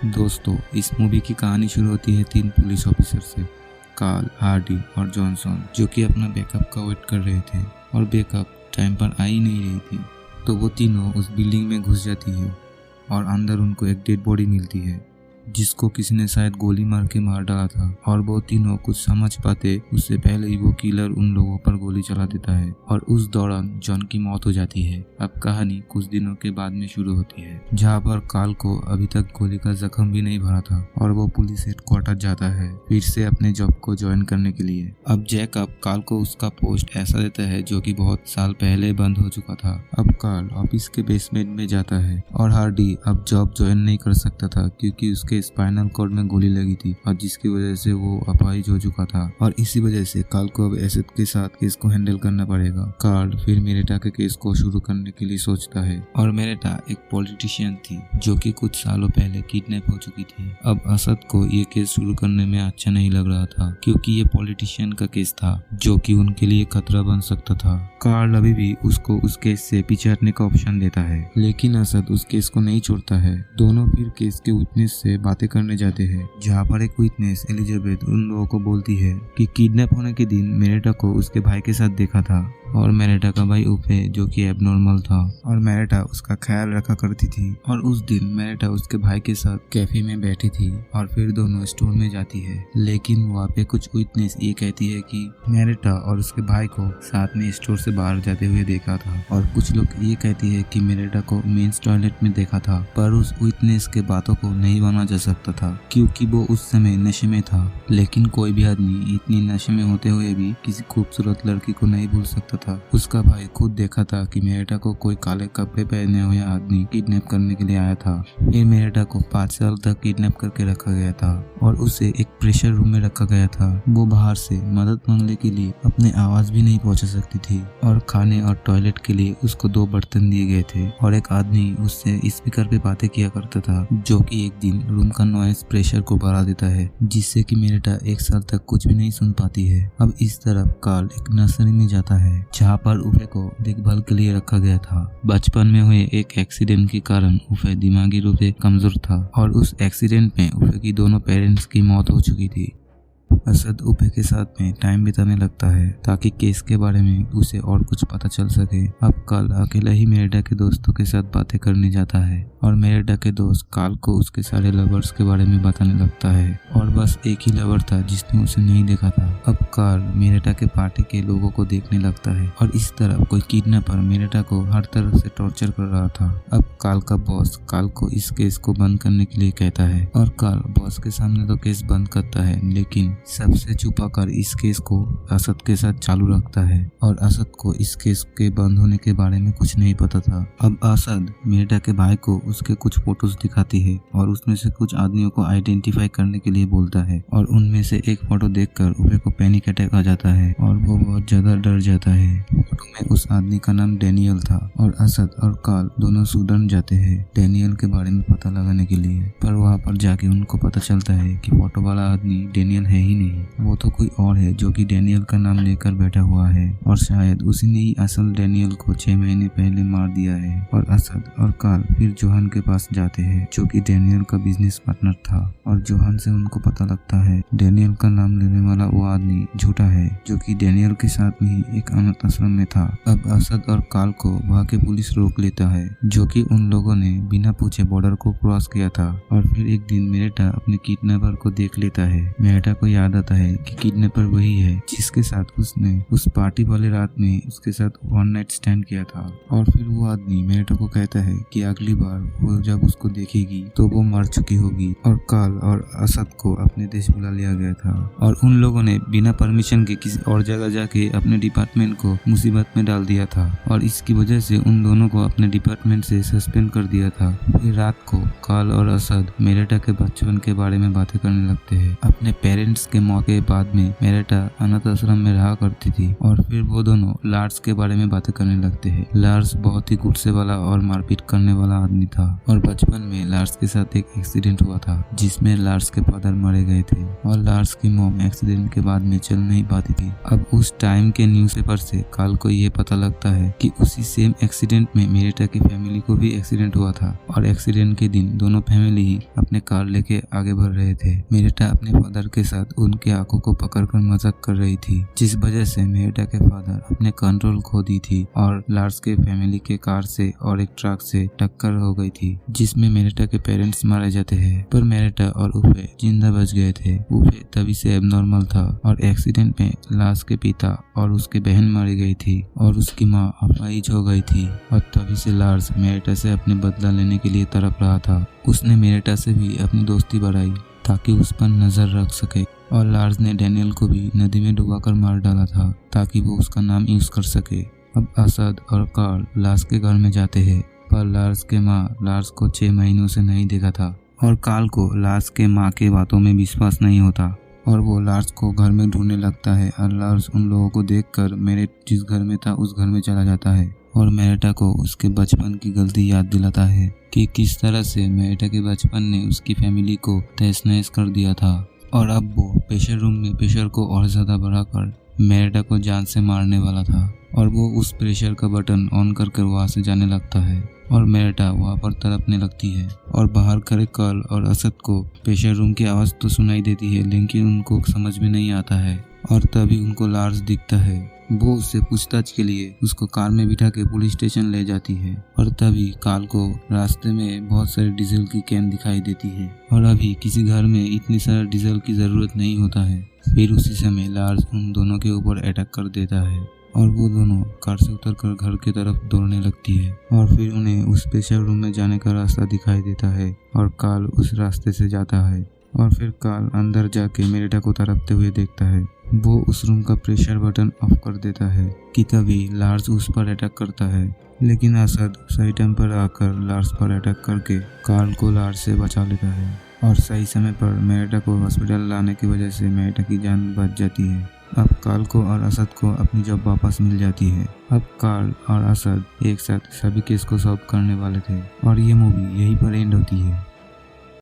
दोस्तों, इस मूवी की कहानी शुरू होती है 3 पुलिस ऑफिसर से, कार्ल, हार्डी और जॉनसन, जो कि अपना बैकअप का वेट कर रहे थे और बैकअप टाइम पर आ ही नहीं रही थी। तो वो तीनों उस बिल्डिंग में घुस जाती है और अंदर उनको एक डेड बॉडी मिलती है जिसको किसी ने शायद गोली मार के मार डाला था। और वो तीनों कुछ समझ पाते उससे पहले ही वो किलर उन लोगों पर गोली चला देता है और उस दौरान जॉन की मौत हो जाती है। अब कहानी कुछ दिनों के बाद में शुरू होती है, जहाँ पर कार्ल को अभी तक गोली का जख्म भी नहीं भरा था और वो पुलिस हेडक्वार्टर जाता है फिर से अपने जॉब को ज्वाइन करने के लिए। अब जैकब कार्ल को उसका पोस्ट ऐसा देता है जो कि बहुत साल पहले बंद हो चुका था। अब कार्ल ऑफिस के बेसमेंट में जाता है और हार्डी अब जॉब ज्वाइन नहीं कर सकता था क्योंकि उसके स्पाइनल कॉर्ड में गोली लगी थी और जिसकी वजह से वो अपाहिज हो चुका था। और इसी वजह से कार्ल को अब एसेट के साथ केस को हैंडल करना पड़ेगा। कार्ल फिर मेरेटा के केस को शुरू करने के लिए सोचता है और मेरेटा एक पॉलिटिशियन थी जो कि कुछ सालों पहले किडनैप हो चुकी थी। अब असद को ये केस शुरू करने में अच्छा नहीं लग रहा था क्योंकि ये पॉलिटिशियन का केस था जो कि उनके लिए खतरा बन सकता था। कार्ल अभी भी उसको उस केस से पीछे हटने का ऑप्शन देता है, लेकिन असद उस केस को नहीं छोड़ता है। दोनों फिर केस के विटनेस से बातें करने जाते हैं, जहाँ पर एक विटनेस एलिजाबेथ उन लोगों को बोलती है कि किडनैप होने के दिन मेरेटा को उसके भाई के साथ देखा था और मेरेटा का भाई उफे जो कि एबनॉर्मल था और मेरेटा उसका ख्याल रखा करती थी। और उस दिन मेरेटा उसके भाई के साथ कैफे में बैठी थी और फिर दोनों स्टोर में जाती है, लेकिन वहाँ पे कुछ विटनेस ये कहती है कि मेरेटा और उसके भाई को साथ में स्टोर से बाहर जाते हुए देखा था और कुछ लोग ये कहती है कि मेरेटा को मेंस टॉयलेट में देखा था। पर उस विटनेस के बातों को नहीं माना जा सकता था क्योंकि वो उस समय नशे में था। लेकिन कोई भी आदमी इतनी नशे में होते हुए भी किसी खूबसूरत लड़की को नहीं भूल सकता था। उसका भाई खुद देखा था कि मेरेटा को कोई काले कपड़े पहने हुए आदमी किडनैप करने के लिए आया था। फिर मेरेटा को 5 साल तक किडनैप करके रखा गया था और उसे एक प्रेशर रूम में रखा गया था। वो बाहर से मदद मांगने के लिए अपने आवाज भी नहीं पहुंचा सकती थी और खाने और टॉयलेट के लिए उसको 2 बर्तन दिए गए थे और एक आदमी उससे स्पीकर पे बातें किया करता था जो कि एक दिन रूम का नॉइस प्रेशर को बढ़ा देता है जिससे कि मेरेटा 1 साल तक कुछ भी नहीं सुन पाती है। अब इस तरफ कार्ल एक नर्सरी में जाता है जहाँ पर उफे को देखभाल के लिए रखा गया था। बचपन में हुए एक एक्सीडेंट के कारण उफे दिमागी रूप से कमजोर था और उस एक्सीडेंट में उफे की दोनों पेरेंट्स की मौत हो चुकी थी। असद उफे के साथ में टाइम बिताने लगता है ताकि केस के बारे में उसे और कुछ पता चल सके। अब कार्ल अकेला ही मेरेटा के दोस्तों के साथ बातें करने जाता है और मेरेटा के दोस्त कार्ल को उसके सारे लवर्स के बारे में बताने लगता है और बस एक ही लवर था जिसने उसे नहीं देखा था। अब कार्ल मेरेटा के पार्टी के लोगों को देखने लगता है और इस तरह कोई किडनैपर मेरेटा को हर तरह से टॉर्चर कर रहा था। अब कार्ल का बॉस कार्ल को इस केस को बंद करने के लिए कहता है और कार्ल बॉस के सामने तो केस बंद करता है, लेकिन सबसे छुपा कर इस केस को असद के साथ चालू रखता है और असद को इस केस के बंद होने के बारे में कुछ नहीं पता था। अब असद मेरेटा के भाई को उसके कुछ फोटोज दिखाती है और उसमें से कुछ आदमियों को आइडेंटिफाई करने के लिए बोलता है और उनमें से एक फोटो देखकर उफे को पैनिक अटैक आ जाता है और वो बहुत ज्यादा डर जाता है। फोटो में उस आदमी का नाम डेनियल था और असद और कार्ल दोनों सूडान जाते हैं डेनियल के बारे में पता लगाने के लिए। पर वहाँ पर जाके उनको पता चलता है कि फोटो वाला आदमी डेनियल है ही नहीं, वो तो कोई और है जो कि डेनियल का नाम लेकर बैठा हुआ है और शायद उसी ने ही असल डेनियल को 6 महीने पहले मार दिया है। और असद और कार्ल फिर जोहान के पास जाते हैं जो कि डेनियल का बिजनेस पार्टनर था और जोहान से उनको पता लगता है डेनियल का नाम लेने वाला वो आदमी झूठा है जो कि डेनियल के साथ में ही एक अनाथ आश्रम में था। अब असद और कार्ल को वहाँ के पुलिस रोक लेता है जो कि उन लोगों ने बिना पूछे बॉर्डर को क्रॉस किया था। और फिर एक दिन मेरेटा अपने किडनैपर को देख लेता है। मेरेटा को याद आता है कि किडनैपर वही है जिसके साथ उसने उस पार्टी वाले रात में उसके साथ 1 नाइट स्टैंड किया था। और फिर वो आदमी मेरेटा को कहता है कि अगली बार वो जब उसको देखेगी तो वो मर चुकी होगी। और कार्ल और असद को अपने देश बुला लिया गया था और उन लोगों ने बिना परमिशन के किसी और जगह जाके अपने डिपार्टमेंट को मुसीबत में डाल दिया था और इसकी वजह से उन दोनों को अपने डिपार्टमेंट से सस्पेंड कर दिया था। फिर रात को कार्ल और असद मेरेटा के बचपन के बारे में बातें करने लगते हैं, अपने पेरेंट्स के मौत के बाद में मेरेटा अनाथ आश्रम में रहा करती थी और फिर वो दोनों लार्स के बारे में बातें करने लगते हैं। लार्स बहुत ही गुस्से वाला और मारपीट करने वाला आदमी था और बचपन में लार्स के साथ एक एक्सीडेंट हुआ था जिसमें लार्स के फादर मारे गए थे और लार्स की मॉम एक्सीडेंट के बाद में चल नहीं पाती थी। अब उस टाइम के न्यूज़पेपर से कार्ल को ये पता लगता है कि उसी सेम एक्सीडेंट में मेरेटा की फैमिली को भी एक्सीडेंट हुआ था और एक्सीडेंट के दिन दोनों फैमिली ही अपने कार लेके आगे बढ़ रहे थे। मेरेटा अपने फादर के साथ उनके आंखों को पकड़कर मजाक कर रही थी जिस वजह से मेरेटा के फादर अपने कंट्रोल खो दी थी और लार्स के फैमिली के कार से और एक ट्रक से टक्कर हो गई थी जिसमें मेरेटा के पेरेंट्स मारे जाते हैं, पर मेरेटा और उफे जिंदा बच गए थे। उफे तभी से एबनॉर्मल था और एक्सीडेंट में लार्स के पिता और उसकी बहन मारी गई थी और उसकी माँ अपाहिज हो गई थी और तभी से लार्स मेरेटा से अपने बदला लेने के लिए तड़प रहा था। उसने मेरेटा से भी अपनी दोस्ती बढ़ाई ताकि उस पर नजर रख सके और लार्स ने डैनियल को भी नदी में डुबाकर मार डाला था ताकि वो उसका नाम यूज कर सके। अब असद और कार्ल लार्स के घर में जाते हैं, पर लार्स के माँ लार्स को 6 महीनों से नहीं देखा था और कार्ल को लार्स के माँ के बातों में विश्वास नहीं होता और वो लार्स को घर में ढूंढने लगता है और लार्स उन लोगों को देखकर मेरेट जिस घर में था उस घर में चला जाता है और मेरेटा को उसके बचपन की गलती याद दिलाता है कि किस तरह से मेरेटा के बचपन ने उसकी फैमिली को तहस नहस कर दिया था और अब वो प्रेशर रूम में प्रेशर को और ज्यादा बढ़ाकर मेरेटा को जान से मारने वाला था और वो उस प्रेशर का बटन ऑन करके वहां से जाने लगता है और मेरेटा वहां पर तड़पने लगती है और बाहर खड़े कार्ल और असद को प्रेशर रूम की आवाज तो सुनाई देती है लेकिन उनको समझ में नहीं आता है और तभी उनको लार्स दिखता है। वो उससे पूछताछ के लिए उसको कार में बिठा के पुलिस स्टेशन ले जाती है और तभी कार्ल को रास्ते में बहुत सारे डीजल की कैन दिखाई देती है और अभी किसी घर में इतनी सारा डीजल की जरूरत नहीं होता है। फिर उसी समय लार्स उन दोनों के ऊपर अटैक कर देता है और वो दोनों कार से उतरकर घर की तरफ दौड़ने लगती है और फिर उन्हें उस प्रेशर रूम में जाने का रास्ता दिखाई देता है और कार्ल उस रास्ते से जाता है और फिर कार्ल अंदर जाके मेरेटा को तड़पते हुए देखता है। वो उस रूम का प्रेशर बटन ऑफ कर देता है कि तभी लार्स उस पर अटैक करता है, लेकिन असद सही टाइम पर आकर लार्स पर अटैक करके कार्ल को लार्स से बचा लेता है और सही समय पर मेरेटा को हॉस्पिटल लाने की वजह से मेरेटा की जान बच जाती है। अब कार्ल को और असद को अपनी जॉब वापस मिल जाती है। अब कार्ल और असद एक साथ सभी केस को सॉल्व करने वाले थे और ये मूवी यहीं पर एंड होती है।